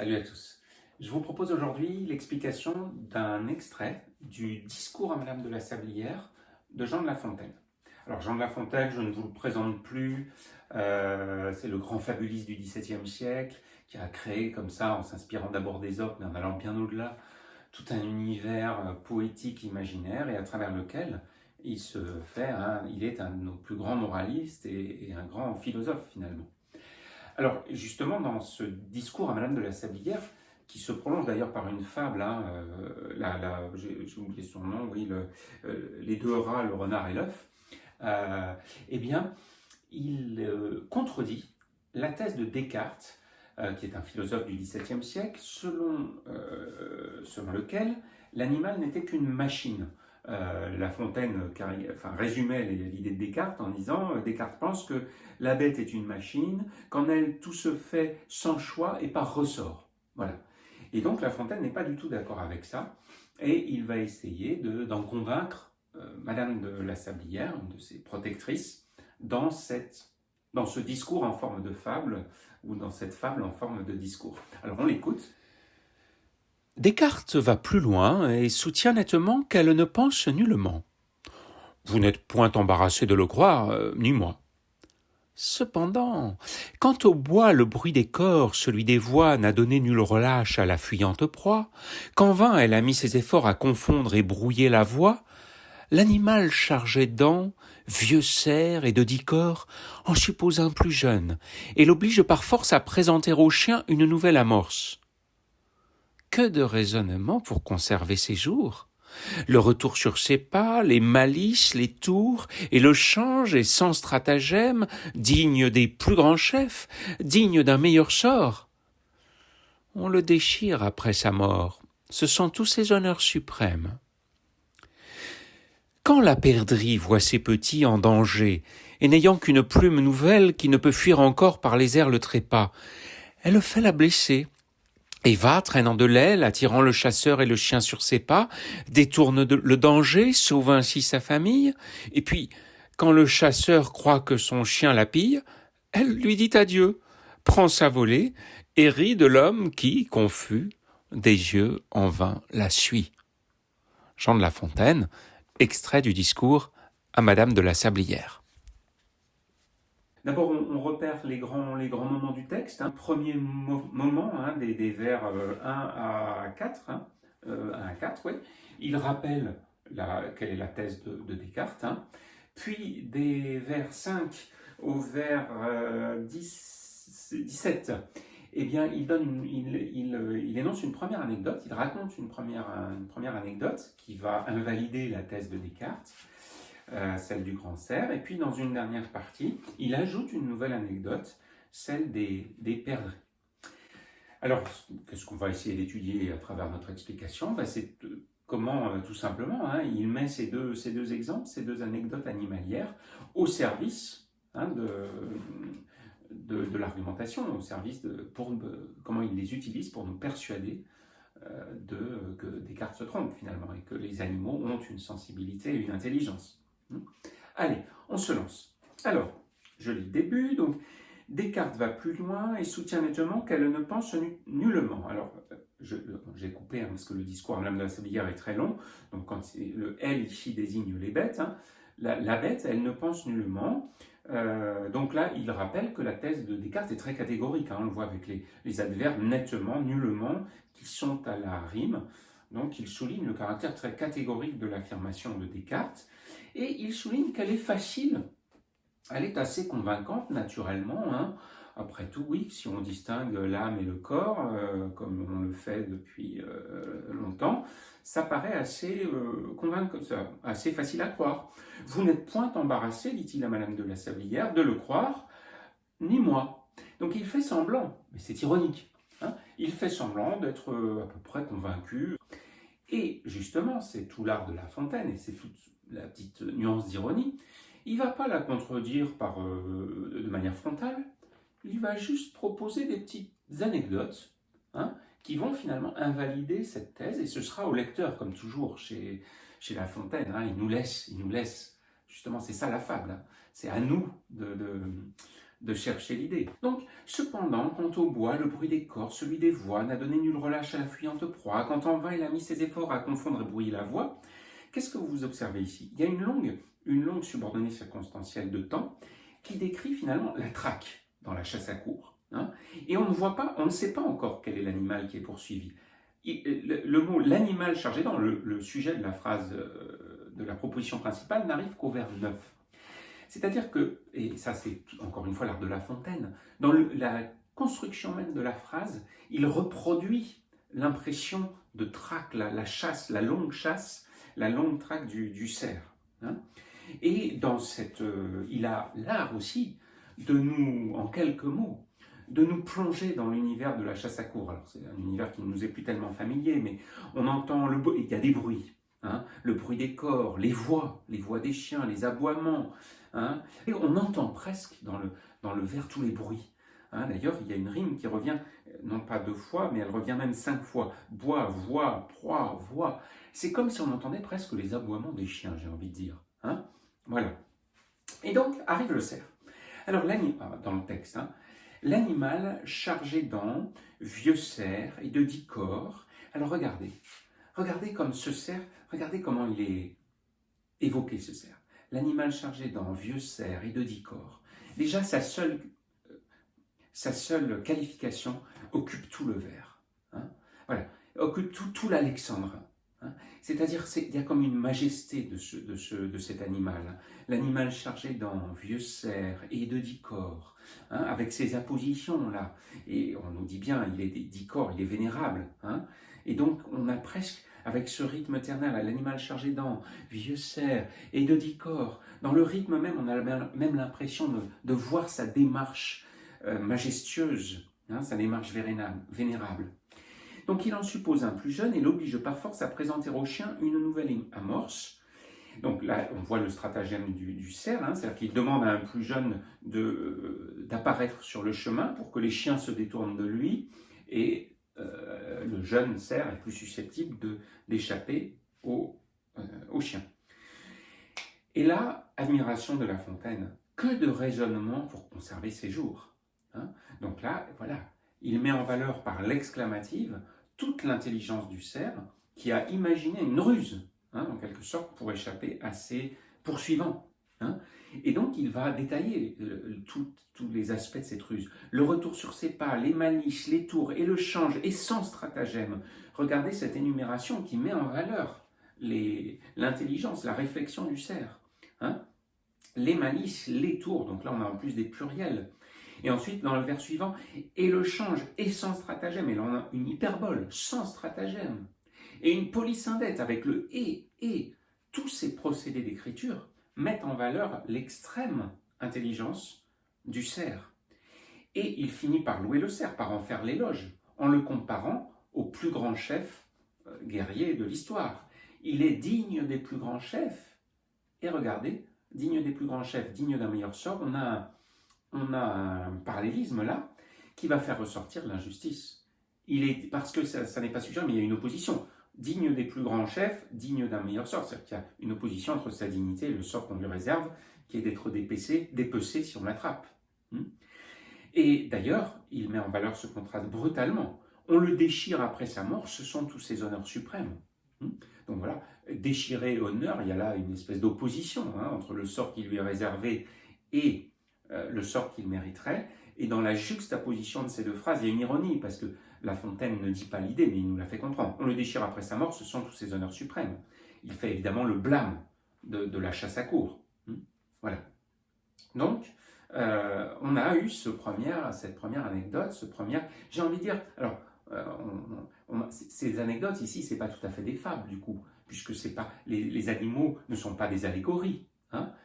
Salut à tous. Je vous propose aujourd'hui l'explication d'un extrait du discours à Madame de la Sablière de Jean de La Fontaine. Alors Jean de La Fontaine, je ne vous le présente plus, c'est le grand fabuliste du XVIIe siècle qui a créé comme ça, en s'inspirant d'abord d'Ésope, mais en allant bien au-delà, tout un univers poétique imaginaire et à travers lequel il est un de nos plus grands moralistes et un grand philosophe finalement. Alors, justement, dans ce discours à Madame de la Sablière, qui se prolonge d'ailleurs par une fable, j'ai oublié son nom, oui, les deux rats, le renard et l'œuf, euh, eh bien, il contredit la thèse de Descartes, qui est un philosophe du XVIIe siècle, selon lequel l'animal n'était qu'une machine. La Fontaine résumait l'idée de Descartes en disant Descartes pense que la bête est une machine, qu'en elle tout se fait sans choix et par ressort. Voilà. Et donc La Fontaine n'est pas du tout d'accord avec ça, et il va essayer d'en convaincre Madame de la Sablière, une de ses protectrices, dans ce discours en forme de fable, ou dans cette fable en forme de discours. Alors on l'écoute. Descartes va plus loin et soutient nettement qu'elle ne pense nullement. Vous n'êtes point embarrassé de le croire, ni moi. Cependant, quand au bois le bruit des corps, celui des voix n'a donné nul relâche à la fuyante proie, qu'en vain elle a mis ses efforts à confondre et brouiller la voix, l'animal chargé d'ans, vieux cerf et de 10 corps, en suppose un plus jeune, et l'oblige par force à présenter au chien une nouvelle amorce. Que de raisonnements pour conserver ses jours! Le retour sur ses pas, les malices, les tours, et le change et sans stratagème, digne des plus grands chefs, digne d'un meilleur sort. On le déchire après sa mort, ce sont tous ses honneurs suprêmes. Quand la perdrix voit ses petits en danger, et n'ayant qu'une plume nouvelle qui ne peut fuir encore par les airs le trépas, elle fait la blesser, et va, traînant de l'aile, attirant le chasseur et le chien sur ses pas, détourne le danger, sauve ainsi sa famille, et puis, quand le chasseur croit que son chien la pille, elle lui dit adieu, prend sa volée, et rit de l'homme qui, confus, des yeux en vain la suit. Jean de La Fontaine, extrait du discours à Madame de la Sablière. D'abord, on repère les grands moments du texte. Premier moment des vers 1 à 4, 1 à 4, oui. Il rappelle quelle est la thèse de Descartes. Puis des vers 5 au vers 17, eh bien, il énonce une première anecdote, il raconte une première anecdote qui va invalider la thèse de Descartes, celle du grand cerf, et puis dans une dernière partie, il ajoute une nouvelle anecdote, celle des perdrix. Alors, qu'est-ce qu'on va essayer d'étudier à travers notre explication? C'est comment, tout simplement, il met ces deux exemples, ces deux anecdotes animalières, au service de l'argumentation, au service comment il les utilise pour nous persuader que Descartes se trompe finalement, et que les animaux ont une sensibilité et une intelligence. Allez, on se lance. Alors, je lis le début. Donc, Descartes va plus loin et soutient nettement qu'elle ne pense nullement. Alors, j'ai coupé parce que le discours à Madame de la Sablière est très long. Donc, quand c'est le elle ici désigne les bêtes, la bête, elle ne pense nullement. Donc là, il rappelle que la thèse de Descartes est très catégorique. On le voit avec les adverbes nettement, nullement, qui sont à la rime. Donc, il souligne le caractère très catégorique de l'affirmation de Descartes. Et il souligne qu'elle est facile, elle est assez convaincante naturellement. Après tout, oui, si on distingue l'âme et le corps, comme on le fait depuis longtemps, ça paraît assez convaincant, assez facile à croire. Vous n'êtes point embarrassé, dit-il à Madame de la Sablière, de le croire, ni moi. Donc il fait semblant, mais c'est ironique, il fait semblant d'être à peu près convaincu. Et justement, c'est tout l'art de La Fontaine, et c'est toute la petite nuance d'ironie, il ne va pas la contredire de manière frontale, il va juste proposer des petites anecdotes qui vont finalement invalider cette thèse, et ce sera au lecteur, comme toujours chez La Fontaine, il nous laisse, justement, c'est ça la fable, c'est à nous de chercher l'idée. Donc, cependant, quant au bois, le bruit des corps, celui des voix, n'a donné nul relâche à la fuyante proie. Quand en vain il a mis ses efforts à confondre et brouiller la voix, qu'est-ce que vous observez ici? Il y a une longue subordonnée circonstancielle de temps qui décrit finalement la traque dans la chasse à courre. Et on ne sait pas encore quel est l'animal qui est poursuivi. Le mot l'animal chargé dans le sujet de la phrase de la proposition principale n'arrive qu'au vers 9. C'est-à-dire que, et ça c'est encore une fois l'art de La Fontaine, dans la construction même de la phrase, il reproduit l'impression de traque, la chasse, la longue traque du cerf. Et dans il a l'art aussi de nous, en quelques mots, de nous plonger dans l'univers de la chasse à courre. Alors c'est un univers qui ne nous est plus tellement familier, mais on entend il y a des bruits, le bruit des corps, les voix des chiens, les aboiements, et on entend presque dans le vers tous les bruits. D'ailleurs, il y a une rime qui revient, non pas 2 fois, mais elle revient même 5 fois. Bois, voix, proie, voix. C'est comme si on entendait presque les aboiements des chiens, j'ai envie de dire. Voilà. Et donc, arrive le cerf. Alors, dans le texte, l'animal chargé d'ans, vieux cerf et de 10 corps. Alors, regardez comme ce cerf, regardez comment il est évoqué, ce cerf. L'animal chargé d'ans, vieux cerf et de 10 corps. Déjà, sa seule qualification occupe tout le vers. Voilà, occupe tout l'alexandrin. C'est-à-dire il y a comme une majesté de cet animal. L'animal chargé d'ans, vieux cerf et de 10 corps, avec ses appositions là. Et on nous dit bien, il est 10 corps, il est vénérable. Et donc on a presque, avec ce rythme éternel, l'animal chargé d'ans, vieux cerf et de 10 corps, dans le rythme même, on a même l'impression de voir sa démarche majestueuse, sa démarche vénérable. Donc il en suppose un plus jeune et l'oblige par force à présenter au chien une nouvelle amorce. Donc là, on voit le stratagème du cerf, c'est-à-dire qu'il demande à un plus jeune d'apparaître sur le chemin pour que les chiens se détournent de lui, et le jeune cerf est plus susceptible d'échapper au chien. Et là, admiration de La Fontaine, que de raisonnement pour conserver ses jours. Donc là, voilà, il met en valeur par l'exclamative toute l'intelligence du cerf qui a imaginé une ruse, en quelque sorte, pour échapper à ses poursuivants. Et donc il va détailler tous les aspects de cette ruse. Le retour sur ses pas, les malices, les tours et le change, et sans stratagème. Regardez cette énumération qui met en valeur l'intelligence, la réflexion du cerf. Les malices, les tours, donc là on a en plus des pluriels. Et ensuite, dans le vers suivant, et le change, et sans stratagème. Et là, on a une hyperbole, sans stratagème. Et une polysynthète avec le et. Tous ces procédés d'écriture mettent en valeur l'extrême intelligence du cerf. Et il finit par louer le cerf, par en faire l'éloge, en le comparant au plus grand chef guerrier de l'histoire. Il est digne des plus grands chefs. Et regardez, digne des plus grands chefs, digne d'un meilleur sort, on a un parallélisme là qui va faire ressortir l'injustice. Parce que ça n'est pas suggéré, mais il y a une opposition. Digne des plus grands chefs, digne d'un meilleur sort. C'est-à-dire qu'il y a une opposition entre sa dignité et le sort qu'on lui réserve, qui est d'être dépecé si on l'attrape. Et d'ailleurs, il met en valeur ce contraste brutalement. On le déchire après sa mort, ce sont tous ses honneurs suprêmes. Donc voilà, déchirer honneur, il y a là une espèce d'opposition entre le sort qui lui est réservé et le sort qu'il mériterait. Et dans la juxtaposition de ces deux phrases, il y a une ironie, parce que La Fontaine ne dit pas l'idée, mais il nous la fait comprendre. On le déchire après sa mort, ce sont tous ses honneurs suprêmes. Il fait évidemment le blâme de la chasse à courre. Voilà. Donc, on a eu cette première anecdote, j'ai envie de dire, alors, ces anecdotes ici, c'est pas tout à fait des fables du coup, puisque c'est pas, les animaux ne sont pas des allégories.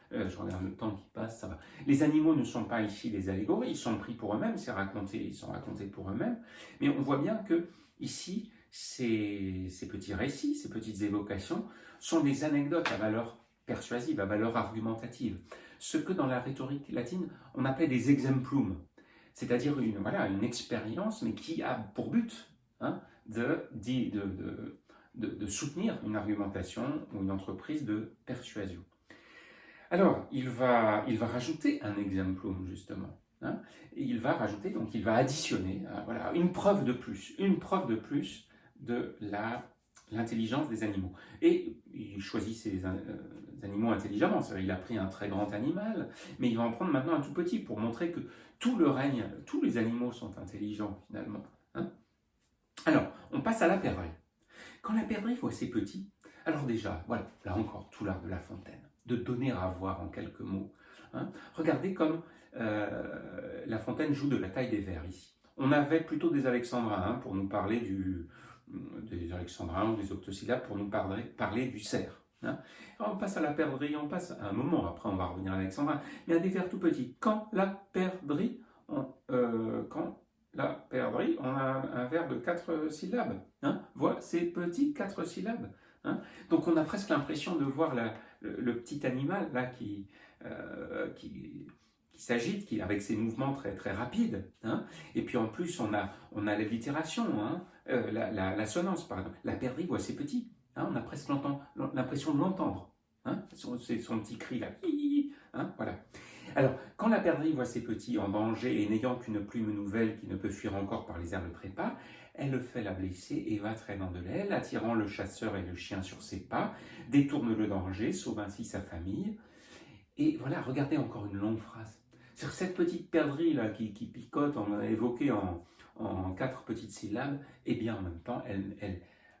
Je regarde le temps qui passe, ça va. Les animaux ne sont pas ici des allégories, ils sont pris pour eux-mêmes, ils sont racontés pour eux-mêmes, mais on voit bien que ici, ces petits récits, ces petites évocations, sont des anecdotes à valeur persuasive, à valeur argumentative. Ce que dans la rhétorique latine, on appelait des exemplum, c'est-à-dire une expérience, mais qui a pour but de soutenir une argumentation ou une entreprise de persuasion. Alors, il va rajouter un exemplum, justement. hein, et il va rajouter, donc il va additionner, voilà, une preuve de plus de l'intelligence des animaux. Et il choisit ces animaux intelligemment, c'est-à-dire il a pris un très grand animal, mais il va en prendre maintenant un tout petit pour montrer que tout le règne, tous les animaux sont intelligents finalement. Hein. Alors, on passe à la perdrix. Quand la perdrix voit ses petits, alors déjà, voilà, là encore, tout l'art de La Fontaine, de donner à voir en quelques mots. Hein. Regardez comme La Fontaine joue de la taille des vers ici. On avait plutôt des alexandrins pour nous parler des alexandrins ou des octosyllabes pour nous parler du cerf. Hein. On passe à la perdrix, on passe à un moment, après on va revenir à l'alexandrin, mais à des vers tout petits. Quand la perdrix, on a un vers de 4 syllabes. Hein, voit ces petits 4 syllabes. Hein. Donc on a presque l'impression de voir le petit animal là qui s'agite, avec ses mouvements très, très rapides. Hein. Et puis en plus, on a l'allitération, hein, l'assonance, par exemple. La perdrix voit ses petits. Hein, on a presque l'impression de l'entendre. Hein, c'est son petit cri là. Hein, voilà. Alors, quand la perdrix voit ses petits en danger et n'ayant qu'une plume nouvelle qui ne peut fuir encore par les airs de trépas, elle fait la blesser et va traînant de l'aile, attirant le chasseur et le chien sur ses pas, détourne le danger, sauve ainsi sa famille. Et voilà, regardez encore une longue phrase. Sur cette petite perdrix là qui picote, on l'a évoquée en 4 petites syllabes, et bien en même temps,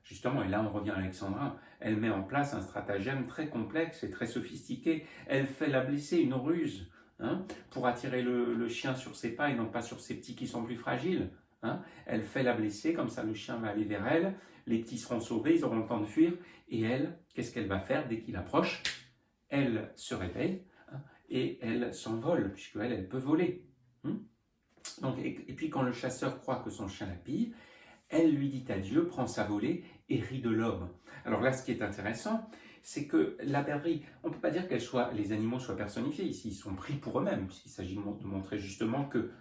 justement, et là on revient à Alexandrin, elle met en place un stratagème très complexe et très sophistiqué. Elle fait la blesser, une ruse, hein, pour attirer le chien sur ses pas et non pas sur ses petits qui sont plus fragiles. Hein. Elle fait la blesser, comme ça le chien va aller vers elle, les petits seront sauvés, ils auront le temps de fuir, et elle, qu'est-ce qu'elle va faire dès qu'il approche? Elle se réveille, hein, et elle s'envole, puisqu'elle, elle peut voler. Donc, et puis quand le chasseur croit que son chien la pille, elle lui dit adieu, prend sa volée et rit de l'homme. Alors là, ce qui est intéressant, c'est que la perdrix, on ne peut pas dire que les animaux soient personnifiés ici, ils sont pris pour eux-mêmes, puisqu'il s'agit de montrer justement que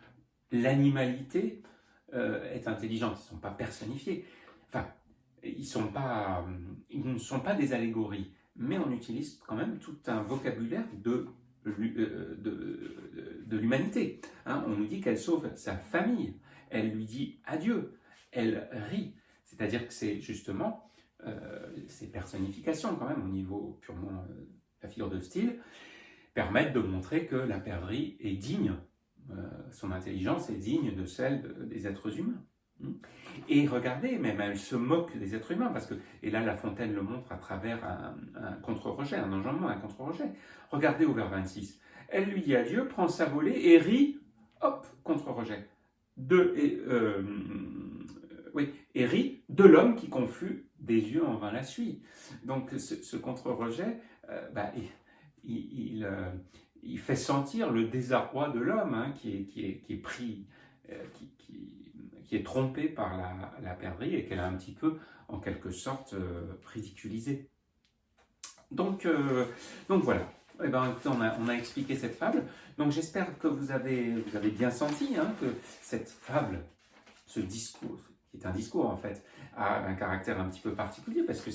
l'animalité est intelligente, ils ne sont pas personnifiés. Enfin, ils ne sont pas des allégories, mais on utilise quand même tout un vocabulaire de l'humanité. Hein, on nous dit qu'elle sauve sa famille, elle lui dit adieu, elle rit. C'est-à-dire que c'est justement ces personnifications quand même au niveau purement la figure de style permettent de montrer que la perdrix est digne, son intelligence est digne de celle des êtres humains. Et regardez, même elle se moque des êtres humains, parce que, et là La Fontaine le montre à travers un contre-rejet, un enjambement, un contre-rejet. Regardez au vers 26. Elle lui dit adieu, prend sa volée et rit, hop, contre-rejet. Et rit de l'homme qui confus des yeux en vain la suit. Donc ce contre-rejet, il fait sentir le désarroi de l'homme, hein, qui est pris, qui est trompé par la perdrix et qu'elle a un petit peu, en quelque sorte, ridiculisé. Donc voilà. Eh ben, écoutez, on a expliqué cette fable. Donc j'espère que vous avez bien senti, hein, que cette fable, ce discours, qui est un discours en fait, a un caractère un petit peu particulier parce que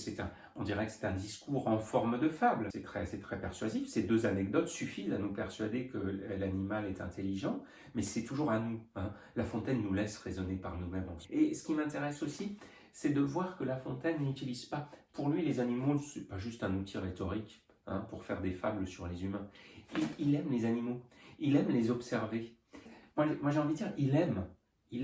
on dirait que c'est un discours en forme de fable. C'est très persuasif. Ces 2 anecdotes suffisent à nous persuader que l'animal est intelligent, mais c'est toujours à nous. Hein. La Fontaine nous laisse raisonner par nous-mêmes. Et ce qui m'intéresse aussi, c'est de voir que La Fontaine n'utilise pas. Pour lui, les animaux, c'est pas juste un outil rhétorique, hein, pour faire des fables sur les humains. Il aime les animaux. Il aime les observer. Moi j'ai envie de dire, il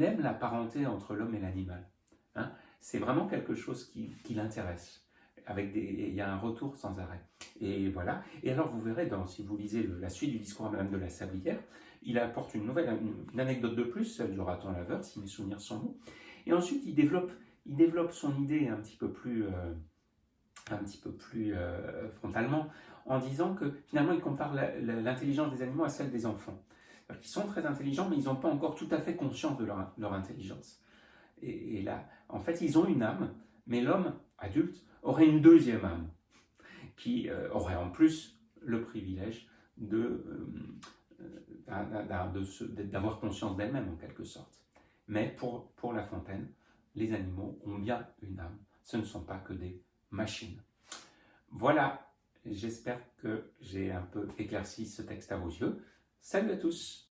aime la parenté entre l'homme et l'animal. Hein. C'est vraiment quelque chose qui l'intéresse. Il y a un retour sans arrêt. Et voilà. Et alors vous verrez, si vous lisez la suite du discours à Madame de la Sablière, il apporte une anecdote de plus, celle du raton laveur, si mes souvenirs sont bons. Et ensuite, il développe son idée un petit peu plus frontalement, en disant que finalement, il compare l'intelligence des animaux à celle des enfants. Ils sont très intelligents, mais ils n'ont pas encore tout à fait conscience de leur intelligence. Et là, en fait, ils ont une âme, mais l'homme adulte aurait une deuxième âme, qui aurait en plus le privilège d'avoir conscience d'elle-même, en quelque sorte. Mais pour La Fontaine, les animaux ont bien une âme, ce ne sont pas que des machines. Voilà, j'espère que j'ai un peu éclairci ce texte à vos yeux. Salut à tous!